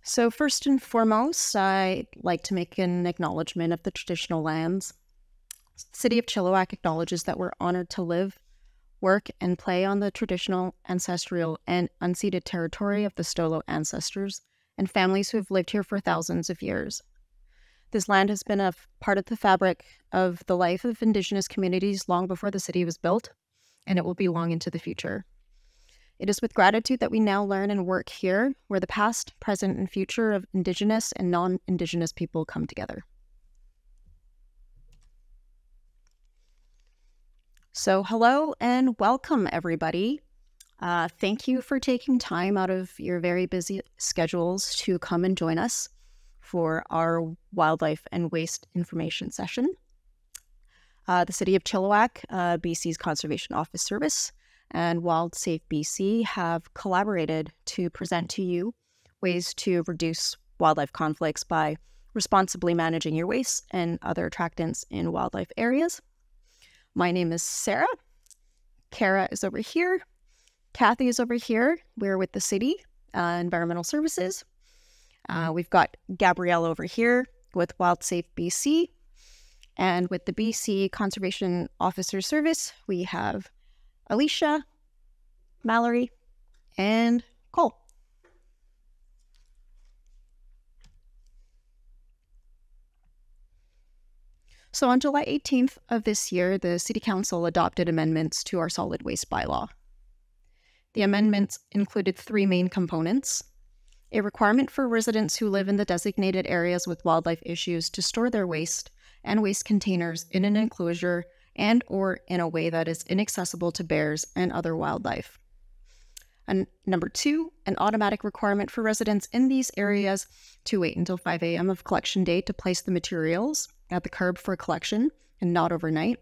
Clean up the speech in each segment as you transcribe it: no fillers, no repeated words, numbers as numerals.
So first and foremost, I'd like to make an acknowledgement of the traditional lands. City of Chilliwack acknowledges that we're honored to live, work, and play on the traditional, ancestral, and unceded territory of the Stolo ancestors and families who have lived here for thousands of years. This land has been a part of the fabric of the life of Indigenous communities long before the city was built, and it will be long into the future. It is with gratitude that we now learn and work here, where the past, present, and future of Indigenous and non-Indigenous people come together. So hello and welcome, everybody. Thank you for taking time out of your very busy schedules to come and join us for our wildlife and waste information session. The City of Chilliwack, BC's Conservation Office Service, and WildsafeBC have collaborated to present to you ways to reduce wildlife conflicts by responsibly managing your waste and other attractants in wildlife areas. My name is Sarah. Kara is over here. Kathy is over here. We're with the City Environmental Services. We've got Gabrielle over here with WildsaveBC. And with the BC Conservation Officer Service, we have Alicia, Mallory, and Cole. So on July 18th of this year, the City Council adopted amendments to our solid waste bylaw. The amendments included three main components: a requirement for residents who live in the designated areas with wildlife issues to store their waste and waste containers in an enclosure and or in a way that is inaccessible to bears and other wildlife. And number two, an automatic requirement for residents in these areas to wait until 5 a.m. of collection day to place the materials at the curb for collection and not overnight,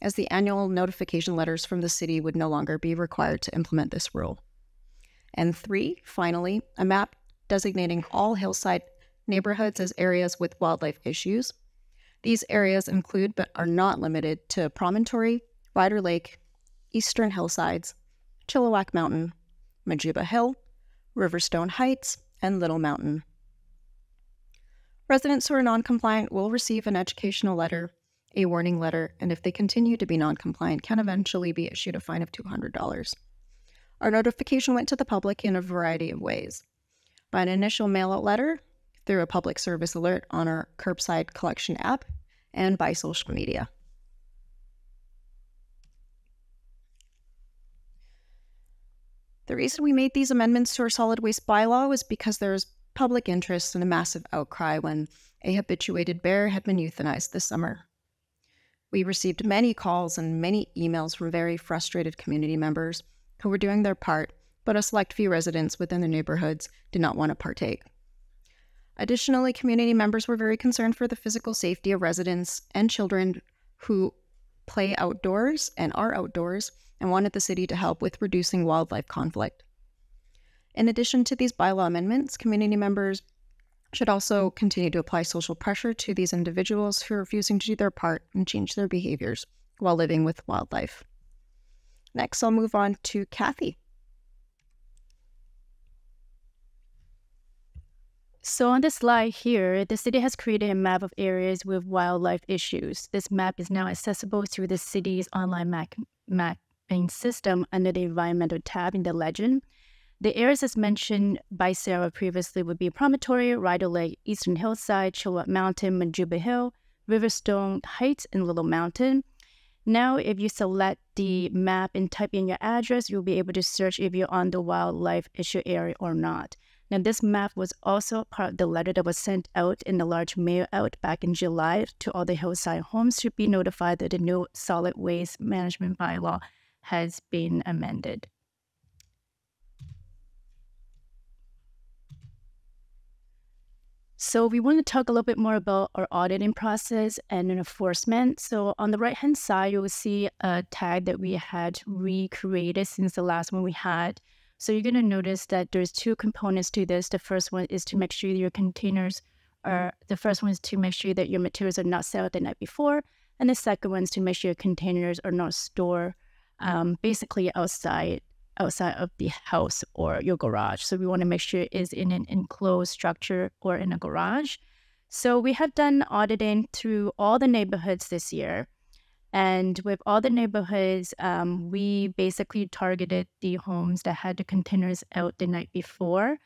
as the annual notification letters from the city would no longer be required to implement this rule. And three, finally, a map designating all hillside neighborhoods as areas with wildlife issues. These areas include, but are not limited to, Promontory, Ryder Lake, Eastern Hillsides, Chilliwack Mountain, Majuba Hill, Riverstone Heights, and Little Mountain. Residents who are non-compliant will receive an educational letter, a warning letter, and if they continue to be non-compliant, can eventually be issued a fine of $200. Our notification went to the public in a variety of ways: by an initial mail-out letter, through a public service alert on our curbside collection app, and by social media. The reason we made these amendments to our solid waste bylaw was because there was public interest and a massive outcry when a habituated bear had been euthanized this summer. We received many calls and many emails from very frustrated community members who were doing their part, but a select few residents within the neighborhoods did not want to partake. Additionally, community members were very concerned for the physical safety of residents and children who play outdoors and are outdoors and wanted the city to help with reducing wildlife conflict. In addition to these bylaw amendments, community members should also continue to apply social pressure to these individuals who are refusing to do their part and change their behaviors while living with wildlife. Next, I'll move on to Kathy. So on this slide here, the city has created a map of areas with wildlife issues. This map is now accessible through the city's online mapping system under the environmental tab in the legend. The areas as mentioned by Sarah previously would be Promontory, Ryder Lake, Eastern Hillside, Chilliwack Mountain, Majuba Hill, Riverstone Heights, and Little Mountain. Now, if you select the map and type in your address, you'll be able to search if you're on the wildlife issue area or not. Now, this map was also part of the letter that was sent out in the large mail out back in July to all the hillside homes to be notified that the new solid waste management bylaw has been amended. So we want to talk a little bit more about our auditing process and enforcement. So on the right-hand side, you will see a tag that we had recreated since the last one we had. So you're going to notice that there's two components to this. The first one is to make sure that your containers are, the first one is to make sure that your materials are not sold the night before. And the second one is to make sure your containers are not stored basically outside outside of the house or your garage. So we want to make sure it is in an enclosed structure or in a garage. So we have done auditing through all the neighborhoods this year. And with all the neighborhoods, we basically targeted the homes that had the containers out the night before,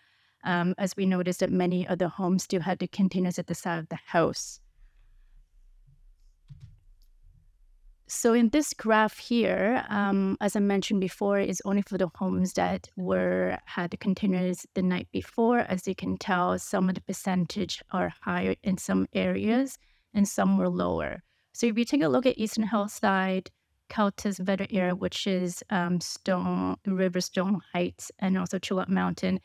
as we noticed that many of the homes still had the containers at the side of the house. So in this graph here, as I mentioned before, is only for the homes that had the containers the night before. As you can tell, some of the percentage are higher in some areas and some were lower. So if you take a look at Eastern Hillside, Countess Vetter area, which is River Stone Heights, and also Chilliwack Mountain,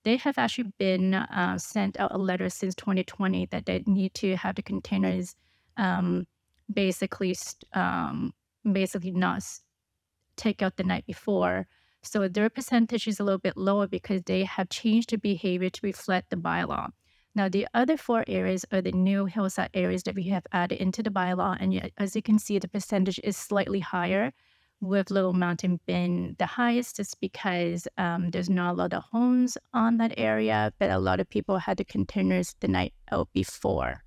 they have actually been sent out a letter since 2020 that they need to have the containers basically not take out the night before. So their percentage is a little bit lower because they have changed their behavior to reflect the bylaw. Now, the other 4 areas are the new hillside areas that we have added into the bylaw. And yet, as you can see, the percentage is slightly higher, with Little Mountain being the highest, just because there's not a lot of homes on that area, but a lot of people had the containers the night out before.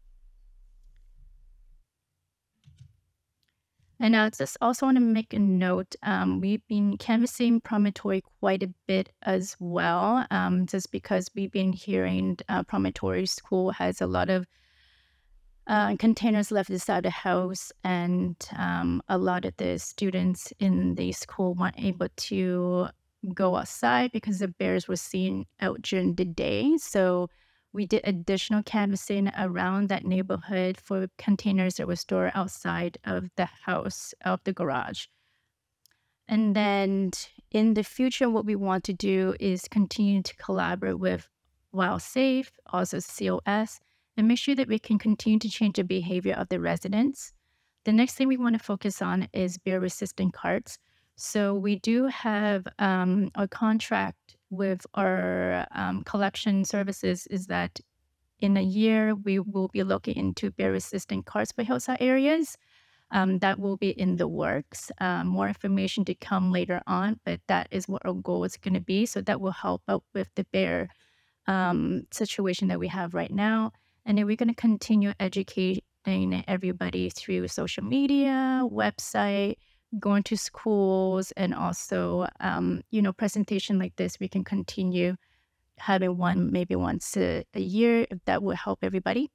And I just also want to make a note, we've been canvassing Promontory quite a bit as well, just because we've been hearing Promontory School has a lot of containers left inside the house, and a lot of the students in the school weren't able to go outside because the bears were seen out during the day. So we did additional canvassing around that neighborhood for containers that were stored outside of the house, of the garage. And then in the future, what we want to do is continue to collaborate with Wildsafe, also COS, and make sure that we can continue to change the behavior of the residents. The next thing we want to focus on is bear-resistant carts. So we do have a contract with our collection services is that in a year, we will be looking into bear-resistant carts for hillside areas. That will be in the works. More information to come later on, but that is what our goal is going to be. So that will help out with the bear situation that we have right now. And then we're going to continue educating everybody through social media, website, going to schools, and also, presentation like this, we can continue having one maybe once a year, if that will help everybody.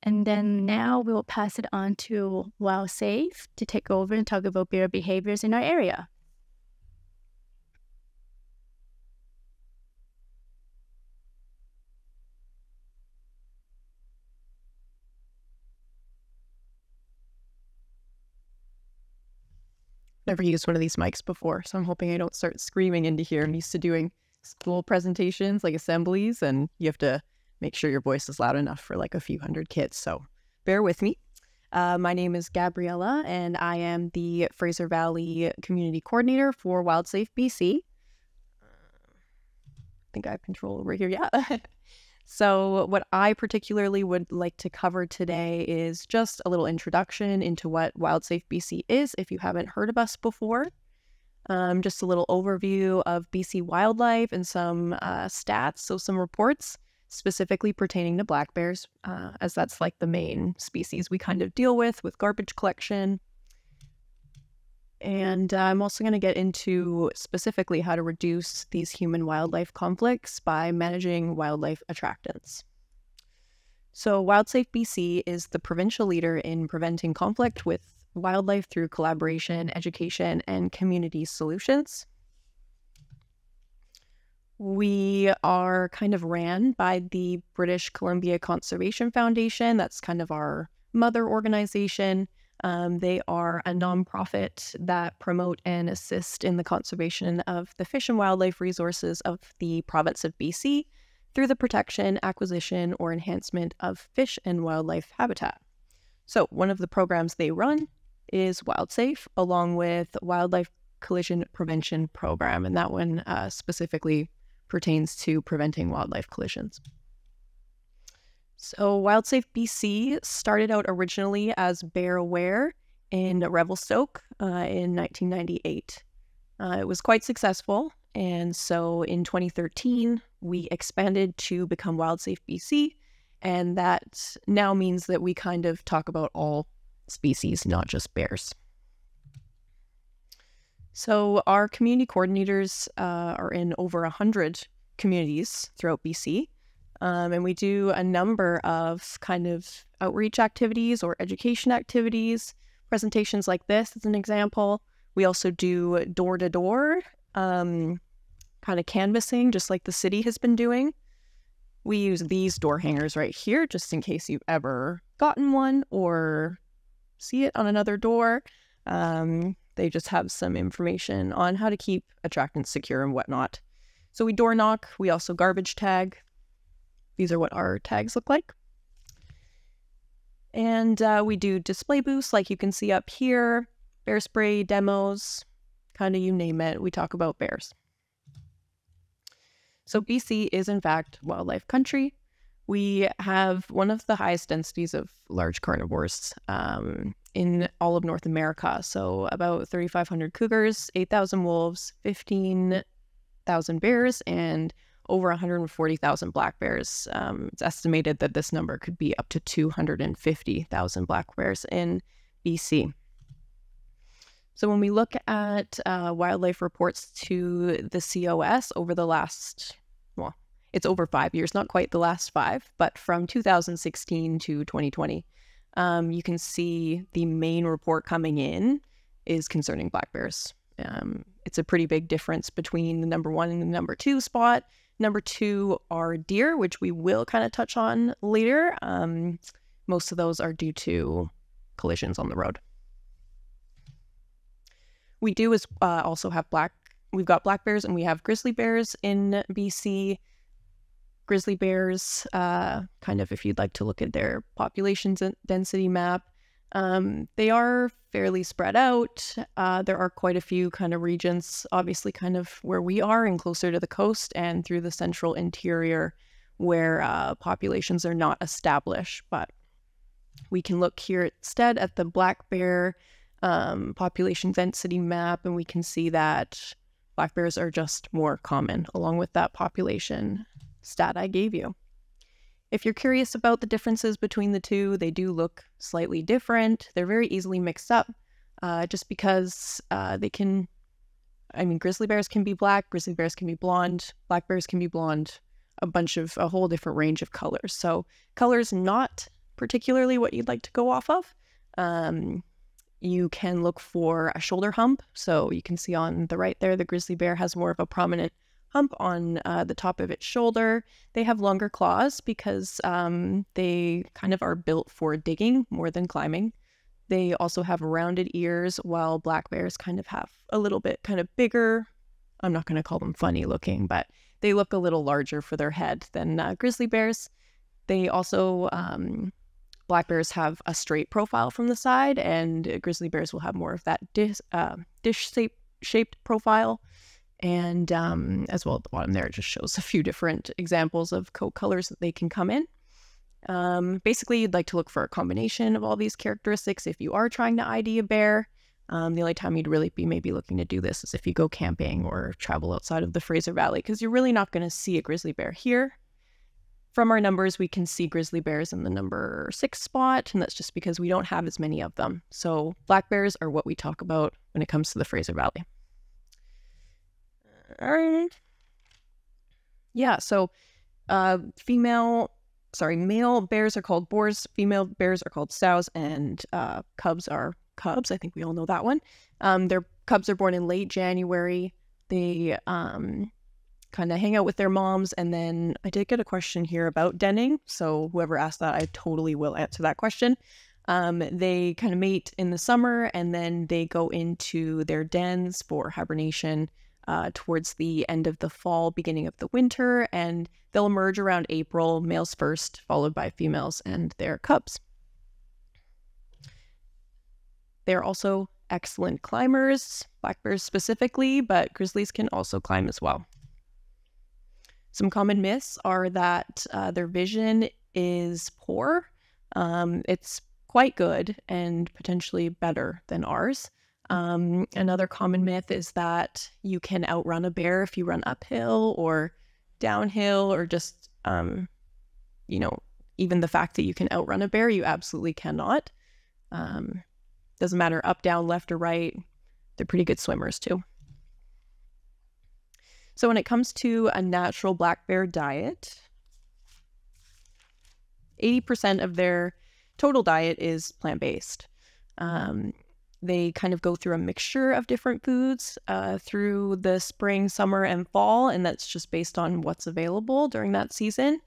And then now we'll pass it on to Wildsafe to take over and talk about bear behaviors in our area. Never used one of these mics before, so I'm hoping I don't start screaming into here. I'm used to doing school presentations, like assemblies, and you have to make sure your voice is loud enough for like a few hundred kids, so bear with me. My name is Gabriella, and I am the Fraser Valley Community Coordinator for WildsafeBC. I think I have control over here, yeah. So what I particularly would like to cover today is just a little introduction into what WildsaveBC is, if you haven't heard of us before. Just a little overview of BC wildlife and some stats, so some reports specifically pertaining to black bears, as that's like the main species we kind of deal with garbage collection. And I'm also going to get into specifically how to reduce these human-wildlife conflicts by managing wildlife attractants. So WildsaveBC is the provincial leader in preventing conflict with wildlife through collaboration, education, and community solutions. We are kind of ran by the British Columbia Conservation Foundation. That's kind of our mother organization. They are a nonprofit that promote and assist in the conservation of the fish and wildlife resources of the province of BC through the protection, acquisition, or enhancement of fish and wildlife habitat. So one of the programs they run is Wildsafe, along with Wildlife Collision Prevention Program, and that one specifically pertains to preventing wildlife collisions. So WildsaveBC started out originally as Bear Aware in Revelstoke in 1998. It was quite successful, and so in 2013, we expanded to become WildsaveBC, and that now means that we kind of talk about all species, not just bears. So our community coordinators are in over 100 communities throughout BC, and we do a number of kind of outreach activities or education activities, presentations like this as an example. We also do door-to-door kind of canvassing, just like the city has been doing. We use these door hangers right here, just in case you've ever gotten one or see it on another door. They just have some information on how to keep attractants secure and whatnot. So we door knock. We also garbage tag. These are what our tags look like. And we do display booths like you can see up here, bear spray demos, kind of you name it. We talk about bears. So BC is in fact wildlife country. We have one of the highest densities of large carnivores in all of North America. So about 3,500 cougars, 8,000 wolves, 15,000 bears, and over 140,000 black bears. It's estimated that this number could be up to 250,000 black bears in BC. So when we look at wildlife reports to the COS over the last, well, it's over 5 years, not quite the last 5, but from 2016 to 2020, you can see the main report coming in is concerning black bears. It's a pretty big difference between the number 1 and the number 2 spot. Number 2 are deer, which we will kind of touch on later. Most of those are due to collisions on the road. We do also have we've got black bears and we have grizzly bears in BC. Grizzly bears, kind of if you'd like to look at their population density map, they are fairly spread out. There are quite a few kind of regions, obviously kind of where we are and closer to the coast and through the central interior where populations are not established. But we can look here instead at the black bear population density map, and we can see that black bears are just more common along with that population stat I gave you. If you're curious about the differences between the two, they do look slightly different. They're very easily mixed up just because grizzly bears can be black, grizzly bears can be blonde, black bears can be blonde, a whole different range of colors. So color's not particularly what you'd like to go off of. You can look for a shoulder hump. So you can see on the right there, the grizzly bear has more of a prominent hump on the top of its shoulder. They have longer claws because they kind of are built for digging more than climbing. They also have rounded ears, while black bears kind of have a little bit kind of bigger. I'm not going to call them funny looking, but they look a little larger for their head than grizzly bears. They also, black bears have a straight profile from the side, and grizzly bears will have more of that dish-shaped profile. And as well at the bottom there, it just shows a few different examples of coat colors that they can come in. Basically, you'd like to look for a combination of all these characteristics if you are trying to ID a bear. The only time you'd really be maybe looking to do this is if you go camping or travel outside of the Fraser Valley, because you're really not going to see a grizzly bear here. From our numbers, we can see grizzly bears in the number 6 spot, and that's just because we don't have as many of them. So black bears are what we talk about when it comes to the Fraser Valley. Yeah, so male bears are called boars, female bears are called sows, and cubs are cubs. I think we all know that one. Their cubs are born in late January. They kind of hang out with their moms, and then I did get a question here about denning, so whoever asked that, I totally will answer that question. They kind of mate in the summer, and then they go into their dens for hibernation towards the end of the fall, beginning of the winter, and they'll emerge around April, males first, followed by females and their cubs. They're also excellent climbers, black bears specifically, but grizzlies can also climb as well. Some common myths are that their vision is poor. It's quite good and potentially better than ours. Another common myth is that you can outrun a bear if you run uphill or downhill, or just, even the fact that you can outrun a bear, you absolutely cannot. Doesn't matter up, down, left, or right. They're pretty good swimmers too. So when it comes to a natural black bear diet, 80% of their total diet is plant-based. They kind of go through a mixture of different foods through the spring, summer, and fall, and that's just based on what's available during that season.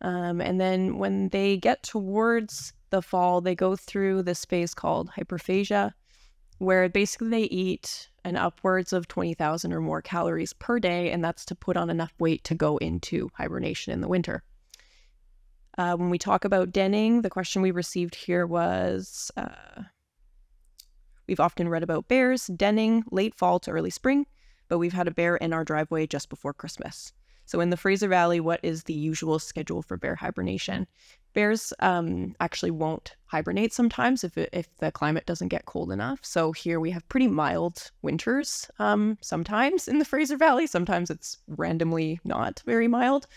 And then when they get towards the fall, they go through this phase called hyperphagia, where basically they eat an upwards of 20,000 or more calories per day, and that's to put on enough weight to go into hibernation in the winter. When we talk about denning, the question we received here was, we've often read about bears denning late fall to early spring, but we've had a bear in our driveway just before Christmas. So in the Fraser Valley, what is the usual schedule for bear hibernation? Bears actually won't hibernate sometimes if the climate doesn't get cold enough. So here we have pretty mild winters sometimes in the Fraser Valley. Sometimes it's randomly not very mild.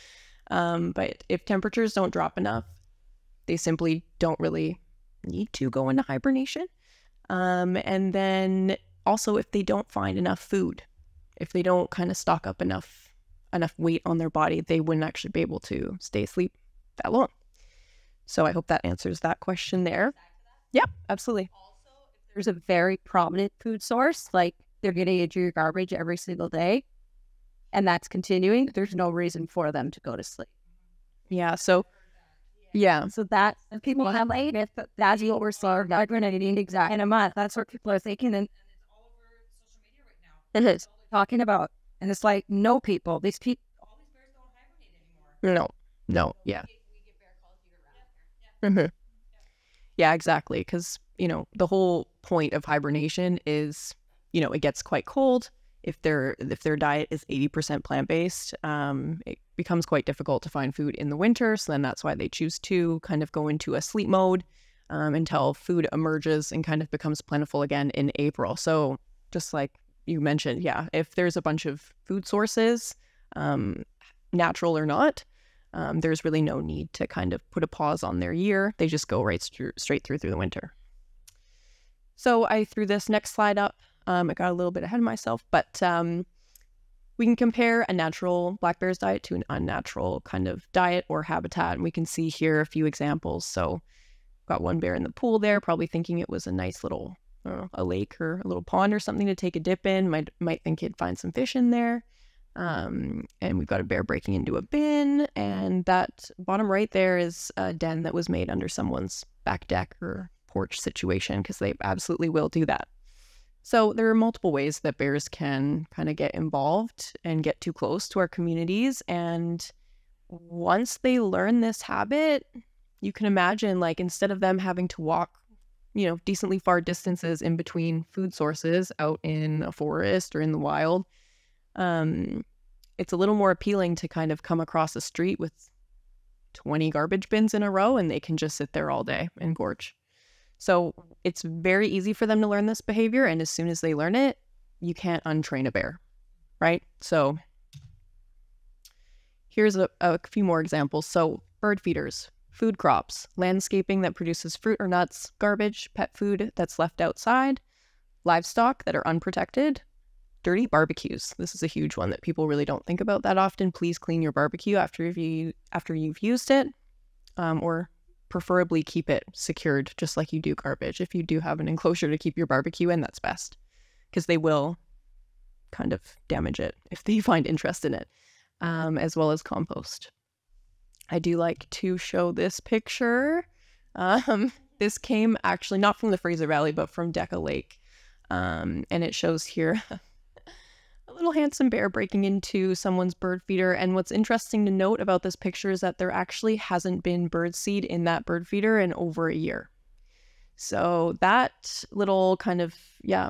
But if temperatures don't drop enough, they simply don't really need to go into hibernation. And then also if they don't find enough food, if they don't kind of stock up enough weight on their body, they wouldn't actually be able to stay asleep that long. So I hope that answers that question there. Yeah, absolutely. Also, if there's a very prominent food source, like they're getting into your garbage every single day, and that's continuing, there's no reason for them to go to sleep. Yeah, so So that people have like, that's what we're starting hibernating exactly in a month. That's what people are thinking, and it's all over social media right now. It is talking about, and it's like, no, people, all these bears don't hibernate anymore. No, yeah. We get bear calls year round. Yeah, exactly. Because, the whole point of hibernation is, it gets quite cold. If their diet is 80% plant-based, it becomes quite difficult to find food in the winter. So then that's why they choose to kind of go into a sleep mode until food emerges and kind of becomes plentiful again in April. So just like you mentioned, yeah, if there's a bunch of food sources, natural or not, there's really no need to kind of put a pause on their year. They just go straight through the winter. So I threw this next slide up. I got a little bit ahead of myself, but we can compare a natural black bear's diet to an unnatural kind of diet or habitat. And we can see here a few examples. So got one bear in the pool there, probably thinking it was a nice little, a lake or a little pond or something to take a dip in. Might think he'd find some fish in there. And we've got a bear breaking into a bin. And that bottom right there is a den that was made under someone's back deck or porch situation, because they absolutely will do that. So there are multiple ways that bears can kind of get involved and get too close to our communities. And once they learn this habit, you can imagine, like, instead of them having to walk, decently far distances in between food sources out in a forest or in the wild, it's a little more appealing to kind of come across a street with 20 garbage bins in a row and they can just sit there all day and gorge. So it's very easy for them to learn this behavior, and as soon as they learn it, you can't untrain a bear, right? So here's a few more examples. So bird feeders, food crops, landscaping that produces fruit or nuts, garbage, pet food that's left outside, livestock that are unprotected, dirty barbecues. This is a huge one that people really don't think about that often. Please clean your barbecue after you've used it, or preferably keep it secured just like you do garbage. If you do have an enclosure to keep your barbecue in, that's best, because they will kind of damage it if they find interest in it, as well as compost. I do like to show this picture. This came actually not from the Fraser Valley, but from Deca Lake. And it shows here a little handsome bear breaking into someone's bird feeder. And what's interesting to note about this picture is that there actually hasn't been bird seed in that bird feeder in over a year. So that little kind of,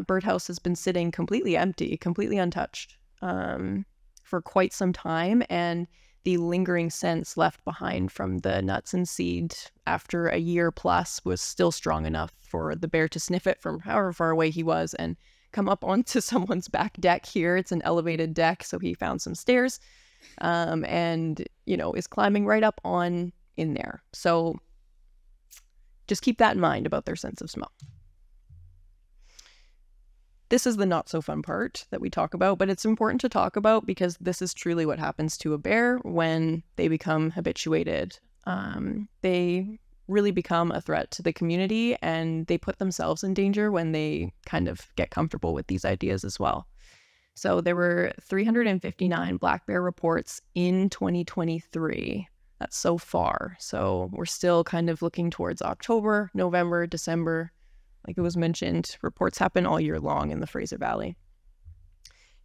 birdhouse has been sitting completely empty, completely untouched for quite some time. And the lingering scents left behind from the nuts and seed after a year plus was still strong enough for the bear to sniff it from however far away he was and come up onto someone's back deck here. It's an elevated deck, so he found some stairs and, is climbing right up on in there. So just keep that in mind about their sense of smell. This is the not so fun part that we talk about, but it's important to talk about because this is truly what happens to a bear when they become habituated. They really become a threat to the community, and they put themselves in danger when they kind of get comfortable with these ideas as well. So there were 359 black bear reports in 2023. That's so far. So we're still kind of looking towards October, November, December. Like it was mentioned, reports happen all year long in the Fraser Valley.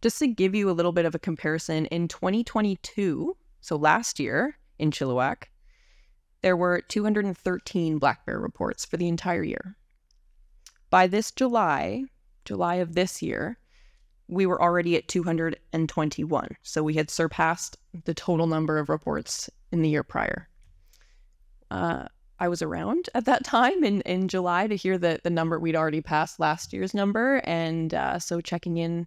Just to give you a little bit of a comparison, in 2022, so last year in Chilliwack, there were 213 black bear reports for the entire year. By this July of this year, we were already at 221. So we had surpassed the total number of reports in the year prior. I was around at that time in July to hear the number. We'd already passed last year's number. And so checking in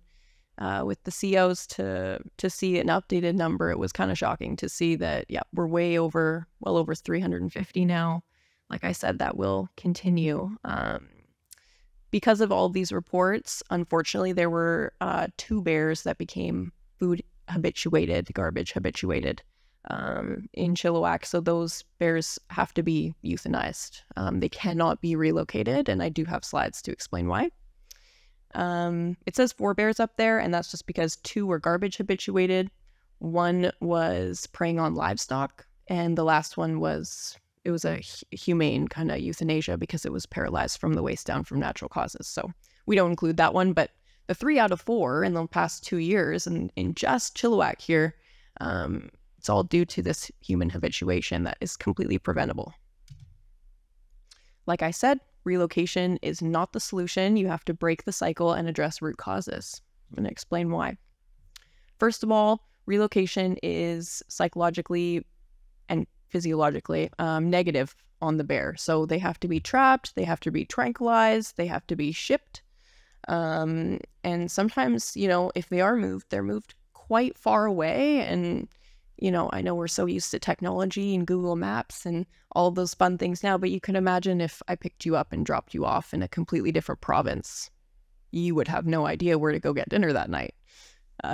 with the COs to see an updated number, it was kind of shocking to see that, we're well over 350 now. Like I said, that will continue. Because of all these reports, unfortunately, there were 2 bears that became food habituated, garbage habituated in Chilliwack. So those bears have to be euthanized. They cannot be relocated, and I do have slides to explain why. It says 4 bears up there, and that's just because 2 were garbage habituated. 1 was preying on livestock, and the last one was a humane kind of euthanasia because it was paralyzed from the waist down from natural causes. So we don't include that one, but the 3 out of 4 in the past 2 years in just Chilliwack here, it's all due to this human habituation that is completely preventable. Like I said, relocation is not the solution. You have to break the cycle and address root causes. I'm going to explain why. First of all, relocation is psychologically and physiologically negative on the bear. So they have to be trapped, they have to be tranquilized, they have to be shipped. And sometimes, if they are moved, they're moved quite far away. And, I know we're so used to technology and Google Maps and all those fun things now, but you can imagine if I picked you up and dropped you off in a completely different province, you would have no idea where to go get dinner that night.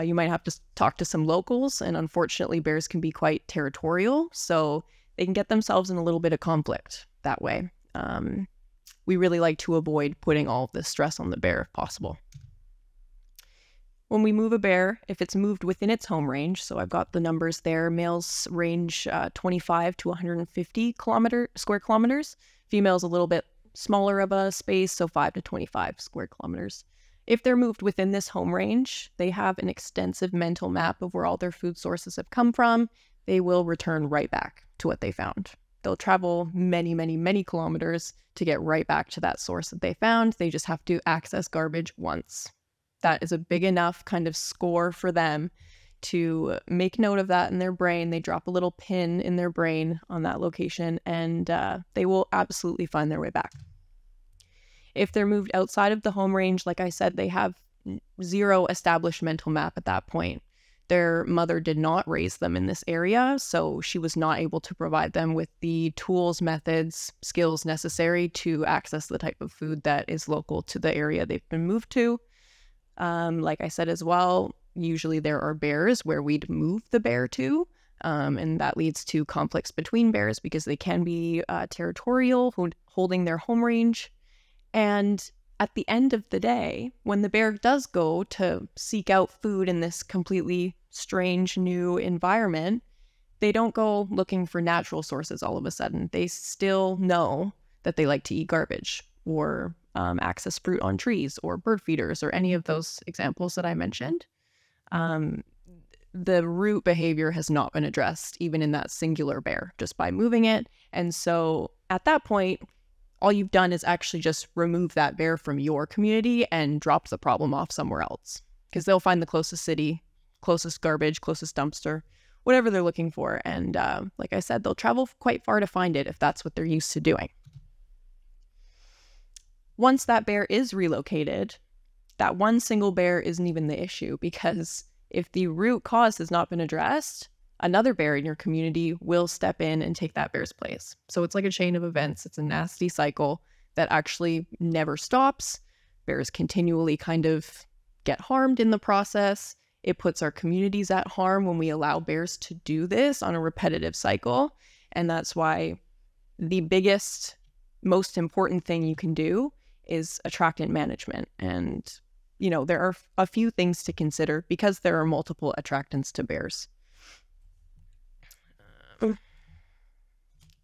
You might have to talk to some locals, and unfortunately, bears can be quite territorial, so they can get themselves in a little bit of conflict that way. We really like to avoid putting all of this stress on the bear if possible. When we move a bear, if it's moved within its home range, so I've got the numbers there, males range 25 to 150 square kilometers, females a little bit smaller of a space, so 5 to 25 square kilometers. If they're moved within this home range, they have an extensive mental map of where all their food sources have come from. They will return right back to what they found. They'll travel many, many, many kilometers to get right back to that source that they found. They just have to access garbage once. That is a big enough kind of score for them to make note of that in their brain. They drop a little pin in their brain on that location, and they will absolutely find their way back. If they're moved outside of the home range, like I said, they have zero established mental map at that point. Their mother did not raise them in this area, so she was not able to provide them with the tools, methods, skills necessary to access the type of food that is local to the area they've been moved to. Like I said as well, usually there are bears where we'd move the bear to, and that leads to conflicts between bears because they can be territorial, holding their home range. And at the end of the day, when the bear does go to seek out food in this completely strange new environment, they don't go looking for natural sources all of a sudden. They still know that they like to eat garbage or access fruit on trees or bird feeders or any of those examples that I mentioned. The root behavior has not been addressed even in that singular bear just by moving it. And so at that point, all you've done is actually just remove that bear from your community and drop the problem off somewhere else, because they'll find the closest city, closest garbage, closest dumpster, whatever they're looking for. And like I said, they'll travel quite far to find it if that's what they're used to doing. Once that bear is relocated, that one single bear isn't even the issue, because if the root cause has not been addressed, another bear in your community will step in and take that bear's place. So it's like a chain of events. It's a nasty cycle that actually never stops. Bears continually kind of get harmed in the process. It puts our communities at harm when we allow bears to do this on a repetitive cycle. And that's why the biggest, most important thing you can do is attractant management. And, you know, there are a few things to consider because there are multiple attractants to bears.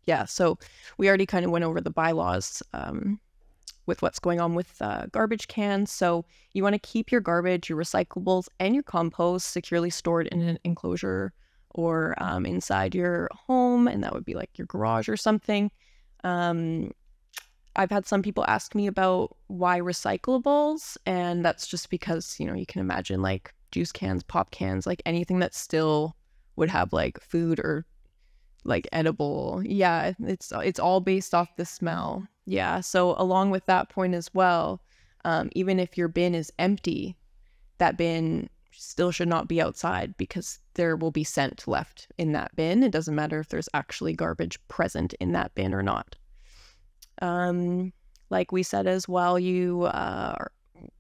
Yeah, so we already kind of went over the bylaws with what's going on with garbage cans. So you want to keep your garbage, your recyclables, and your compost securely stored in an enclosure or inside your home, and that would be like your garage or something. I've had some people ask me about why recyclables, and that's just because, you know, you can imagine like juice cans, pop cans, like anything that still would have like food or like edible. Yeah, it's all based off the smell. Yeah, so along with that point as well, even if your bin is empty, that bin still should not be outside because there will be scent left in that bin. It doesn't matter if there's actually garbage present in that bin or not. Like we said as well, you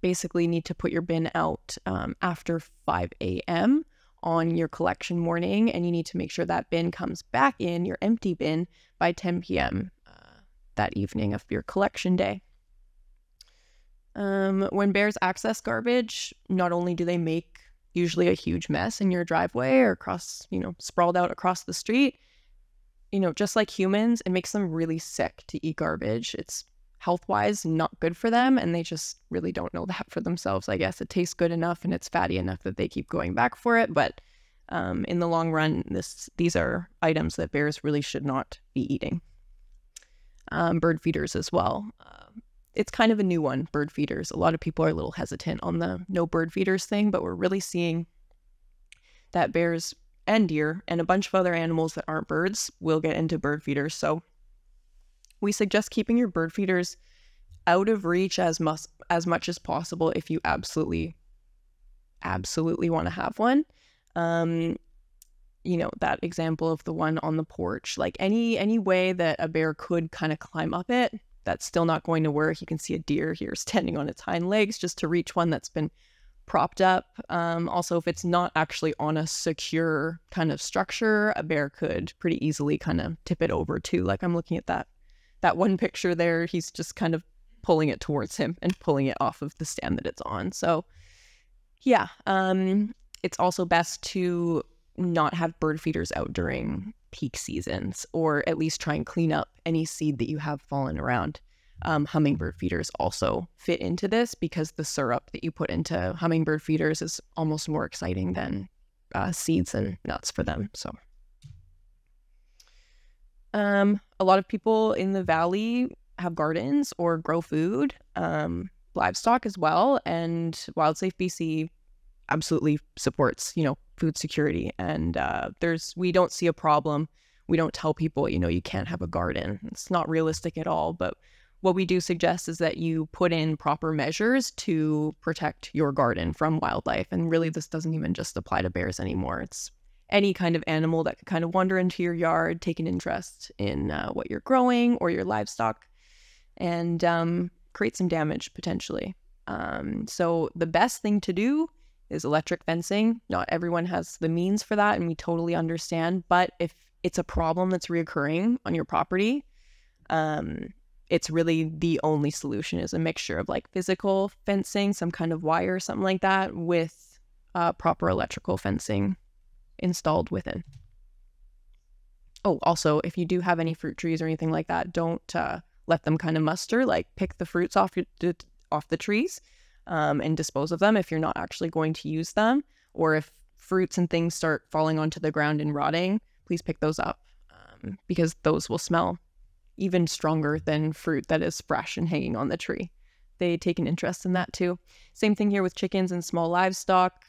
basically need to put your bin out after 5 a.m. on your collection morning, and you need to make sure that bin comes back in your empty bin by 10 p.m. That evening of your collection day. When bears access garbage, not only do they make usually a huge mess in your driveway or across, you know, sprawled out across the street, you know, just like humans, it makes them really sick to eat garbage. It's health-wise not good for them, and they just really don't know that for themselves. I guess it tastes good enough and it's fatty enough that they keep going back for it, but in the long run, these are items that bears really should not be eating. Bird feeders as well. It's kind of a new one, bird feeders. A lot of people are a little hesitant on the no bird feeders thing, but we're really seeing that bears and deer and a bunch of other animals that aren't birds will get into bird feeders. So we suggest keeping your bird feeders out of reach as much as possible if you absolutely want to have one. You know, that example of the one on the porch, like any way that a bear could kind of climb up it, that's still not going to work. You can see a deer here standing on its hind legs just to reach one that's been propped up. Also, if it's not actually on a secure kind of structure, a bear could pretty easily kind of tip it over too. Like I'm looking at that one picture there, he's just kind of pulling it towards him and pulling it off of the stand that it's on. So yeah, it's also best to not have bird feeders out during peak seasons, or at least try and clean up any seed that you have fallen around. Hummingbird feeders also fit into this because the syrup that you put into hummingbird feeders is almost more exciting than seeds and nuts for them. So a lot of people in the valley have gardens or grow food, livestock as well, and WildsafeBC absolutely supports, you know, food security, and we don't see a problem. We don't tell people, you know, you can't have a garden. It's not realistic at all, but what we do suggest is that you put in proper measures to protect your garden from wildlife. And really, this doesn't even just apply to bears anymore. It's any kind of animal that could kind of wander into your yard, take an interest in what you're growing or your livestock, and create some damage potentially. So the best thing to do is electric fencing. Not everyone has the means for that, and we totally understand. But if it's a problem that's reoccurring on your property, it's really the only solution is a mixture of like physical fencing, some kind of wire, something like that, with proper electrical fencing installed within. Oh, also, if you do have any fruit trees or anything like that, don't let them kind of muster. Like pick the fruits off the trees and dispose of them if you're not actually going to use them. Or if fruits and things start falling onto the ground and rotting, please pick those up because those will smell even stronger than fruit that is fresh and hanging on the tree. They take an interest in that too. Same thing here with chickens and small livestock.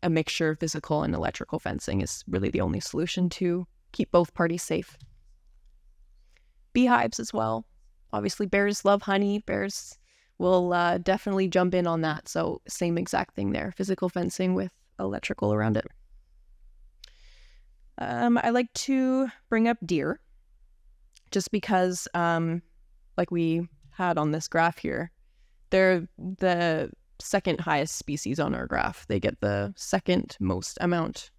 A mixture of physical and electrical fencing is really the only solution to keep both parties safe. Beehives as well. Obviously, bears love honey. Bears we'll definitely jump in on that. So same exact thing there, physical fencing with electrical around it. I like to bring up deer just because, like we had on this graph here, they're the second highest species on our graph. They get the second most amount,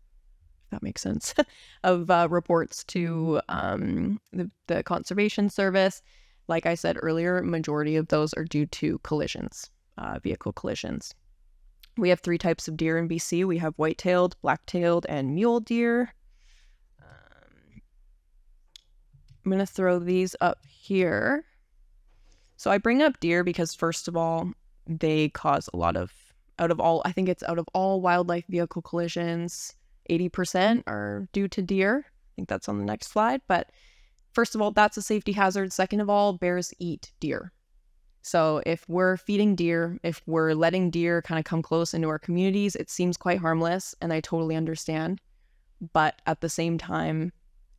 if that makes sense, of reports to the Conservation Service. Like I said earlier, majority of those are due to collisions, vehicle collisions. We have 3 types of deer in BC. We have white-tailed, black-tailed, and mule deer. I'm going to throw these up here. So I bring up deer because, first of all, they cause a lot of, out of all wildlife vehicle collisions, 80% are due to deer. I think that's on the next slide. But first of all, that's a safety hazard. Second of all, bears eat deer. So if we're feeding deer, if we're letting deer kind of come close into our communities, it seems quite harmless, and I totally understand. But at the same time,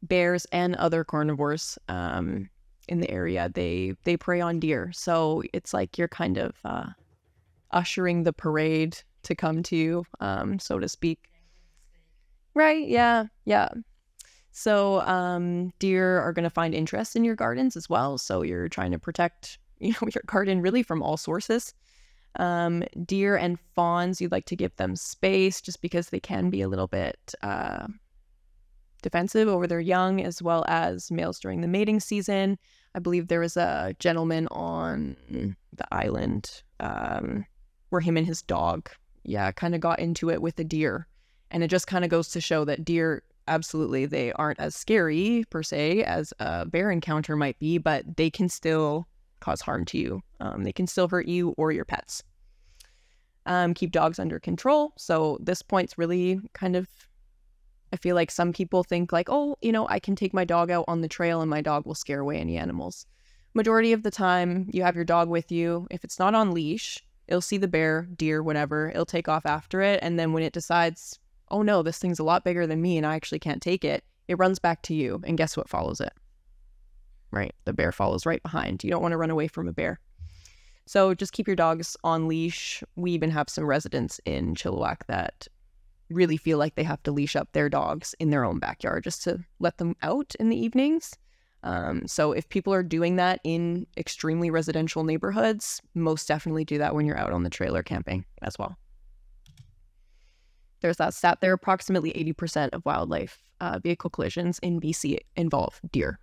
bears and other carnivores in the area, they prey on deer. So it's like you're kind of ushering the parade to come to you, so to speak. Right, yeah. So deer are going to find interest in your gardens as well. So you're trying to protect, your garden really from all sources. Deer and fawns, you'd like to give them space just because they can be a little bit defensive over their young, as well as males during the mating season. I believe there was a gentleman on the island where him and his dog, kind of got into it with a deer. And it just kind of goes to show that deer, absolutely, they aren't as scary per se as a bear encounter might be, but they can still cause harm to you. They can still hurt you or your pets. Keep dogs under control. So this point's really kind of, I feel like some people think like, oh, I can take my dog out on the trail and my dog will scare away any animals. Majority of the time, you have your dog with you. If it's not on leash, it'll see the bear, deer, whatever. It'll take off after it. And then when it decides, oh no, this thing's a lot bigger than me and I actually can't take it, it runs back to you. And guess what follows it? Right? The bear follows right behind. You don't want to run away from a bear. So just keep your dogs on leash. We even have some residents in Chilliwack that really feel like they have to leash up their dogs in their own backyard just to let them out in the evenings. So if people are doing that in extremely residential neighborhoods, most definitely do that when you're out on the trailer camping as well. There's that stat there. Approximately 80% of wildlife vehicle collisions in BC involve deer.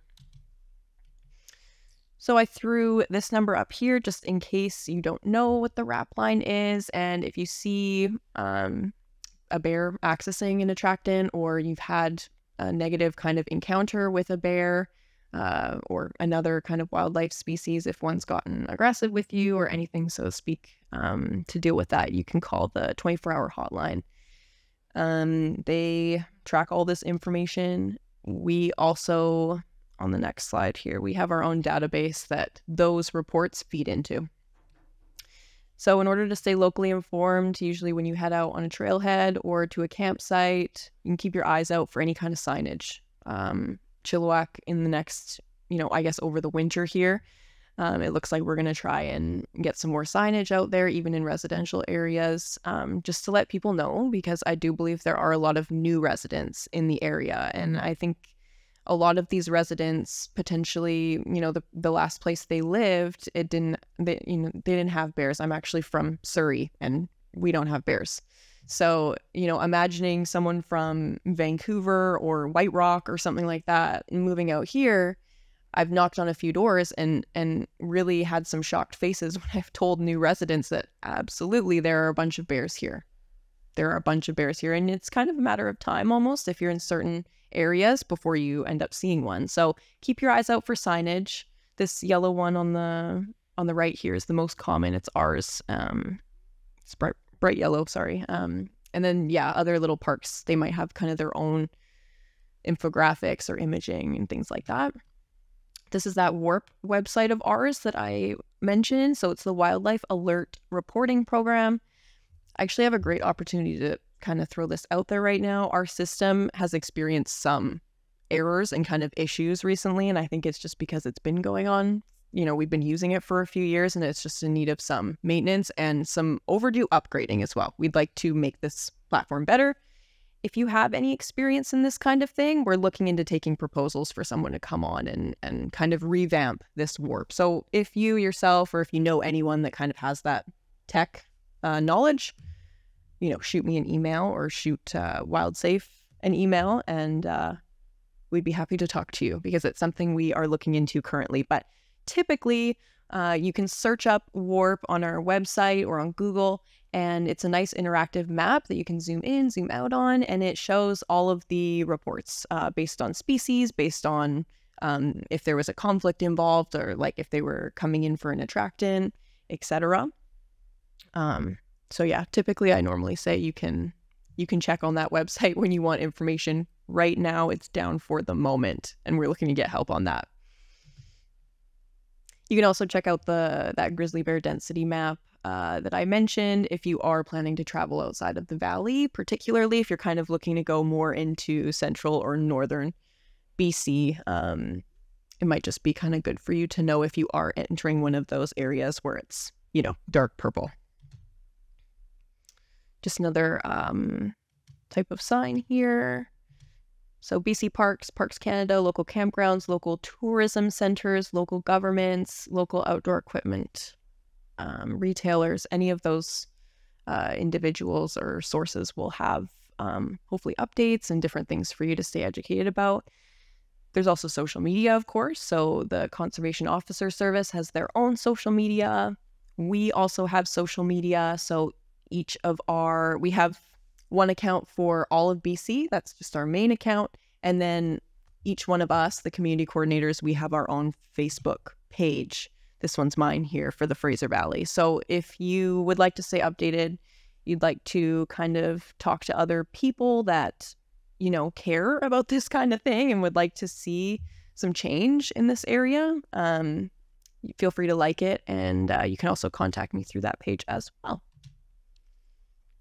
So I threw this number up here just in case you don't know what the RAP line is. And if you see a bear accessing an attractant, or you've had a negative kind of encounter with a bear or another kind of wildlife species, if one's gotten aggressive with you or anything, so to speak, to deal with that, you can call the 24-hour hotline. They track all this information. We also, on the next slide here, we have our own database that those reports feed into. So in order to stay locally informed, usually when you head out on a trailhead or to a campsite, you can keep your eyes out for any kind of signage. Chilliwack in the next, I guess over the winter here, it looks like we're going to try and get some more signage out there, even in residential areas, just to let people know, because I do believe there are a lot of new residents in the area. And I think a lot of these residents potentially, the last place they lived, they didn't have bears. I'm actually from Surrey and we don't have bears. So, imagining someone from Vancouver or White Rock or something like that moving out here, I've knocked on a few doors and really had some shocked faces when I've told new residents that absolutely there are a bunch of bears here. There are a bunch of bears here, and it's kind of a matter of time almost if you're in certain areas before you end up seeing one. So keep your eyes out for signage. This yellow one on the right here is the most common. It's ours. It's bright yellow, sorry. And then other little parks, they might have kind of their own infographics or imaging and things like that. This is that WARP website of ours that I mentioned. So it's the Wildlife Alert Reporting Program. I actually have a great opportunity to kind of throw this out there right now. Our system has experienced some errors and kind of issues recently, and I think it's just because it's been going on we've been using it for a few years and it's just in need of some maintenance and some overdue upgrading as well. We'd like to make this platform better. If you have any experience in this kind of thing, we're looking into taking proposals for someone to come on and kind of revamp this warp. So if you yourself, or if you know anyone that kind of has that tech knowledge, shoot me an email or shoot Wildsafe an email, and we'd be happy to talk to you, because it's something we are looking into currently. But typically, you can search up warp on our website or on Google, and it's a nice interactive map that you can zoom in, zoom out on, and it shows all of the reports based on species, based on if there was a conflict involved, or like if they were coming in for an attractant, etc. So yeah, typically I normally say you can check on that website when you want information. Right now it's down for the moment, and we're looking to get help on that. You can also check out that grizzly bear density map that I mentioned if you are planning to travel outside of the valley, particularly if you're kind of looking to go more into central or northern BC. It might just be kind of good for you to know if you are entering one of those areas where it's, dark purple. Just another type of sign here. So BC Parks, Parks Canada, local campgrounds, local tourism centers, local governments, local outdoor equipment, retailers, any of those individuals or sources will have hopefully updates and different things for you to stay educated about. There's also social media, of course. So the Conservation Officer Service has their own social media. We also have social media. So we have one account for all of BC. That's just our main account. And then each one of us, the community coordinators, we have our own Facebook page. This one's mine here for the Fraser Valley. So if you would like to stay updated, you'd like to kind of talk to other people that, care about this kind of thing and would like to see some change in this area, feel free to like it. And you can also contact me through that page as well.